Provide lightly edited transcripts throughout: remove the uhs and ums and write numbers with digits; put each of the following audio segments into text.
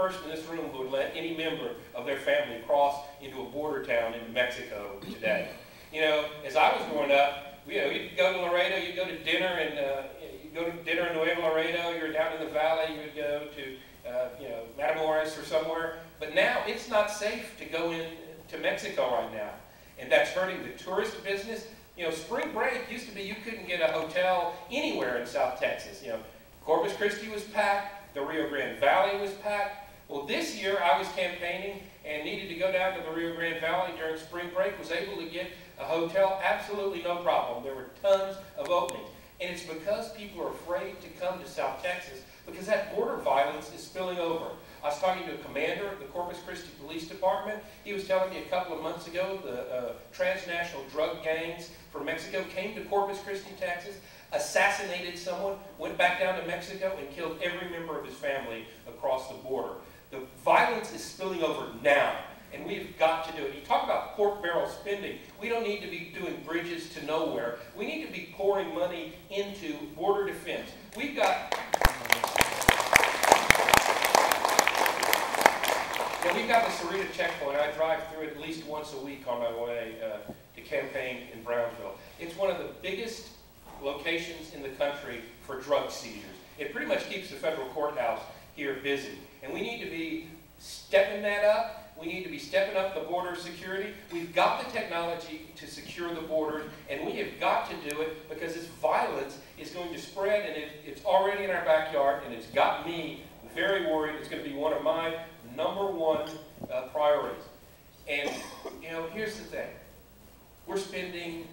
person in this room who would let any member of their family cross into a border town into Mexico today. You know, as I was growing up, you know, you'd go to Laredo, you'd go to dinner, and you'd go to dinner in Nuevo Laredo. You're down in the valley, you would go to, you know, Matamoros or somewhere. But now it's not safe to go into Mexico right now, and that's hurting the tourist business. You know, spring break used to be you couldn't get a hotel anywhere in South Texas. You know, Corpus Christi was packed, the Rio Grande Valley was packed. Well, this year I was campaigning and needed to go down to the Rio Grande Valley during spring break, was able to get a hotel, absolutely no problem. There were tons of openings. And it's because people are afraid to come to South Texas because that border violence is spilling over. I was talking to a commander of the Corpus Christi Police Department. He was telling me a couple of months ago the transnational drug gangs from Mexico came to Corpus Christi, Texas, assassinated someone, went back down to Mexico, and killed every member of his family across the border. The violence is spilling over now, and we've got to do it. You talk about pork barrel spending. We don't need to be doing bridges to nowhere. We need to be pouring money into border defense. We've got... Yeah, we've got the Sarita checkpoint. I drive through it at least once a week on my way to campaign in Brownsville. It's one of the biggest locations in the country for drug seizures. It pretty much keeps the federal courthouse here busy. And we need to be stepping that up. We need to be stepping up the border security. We've got the technology to secure the borders, and we have got to do it because this violence is going to spread, and it's already in our backyard, and it's got me very worried. It's going to be one of my #1 priorities. And, you know, here's the thing. We're spending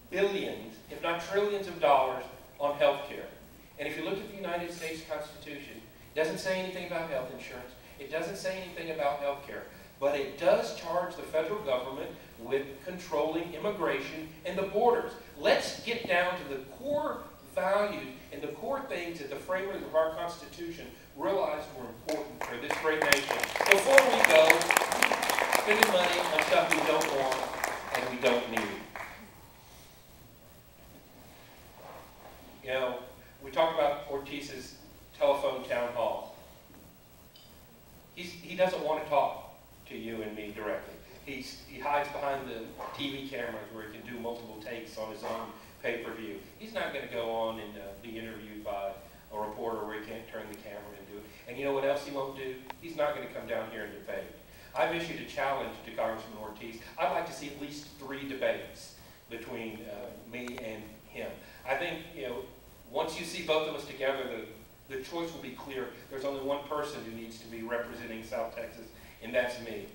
billions, if not trillions of dollars on health care. And if you look at the United States Constitution, it doesn't say anything about health insurance. It doesn't say anything about health care. But it does charge the federal government with controlling immigration and the borders. Let's get down to the core values and the core things that the framers of our Constitution realized were important for this great nation before we go spending money on stuff we don't want and we don't need. You know, we talk about Ortiz's telephone town hall. He doesn't want to talk to you and me directly. He hides behind the TV cameras where he can do multiple takes on his own pay-per-view. He's not going to go on and be interviewed by a reporter where he can't turn the camera and do it. And you know what else he won't do? He's not going to come down here and debate. I've issued a challenge to Congressman Ortiz. I'd like to see at least 3 debates between me and him. I think, you know, once you see both of us together, the choice will be clear. There's only one person who needs to be representing South Texas, and that's me.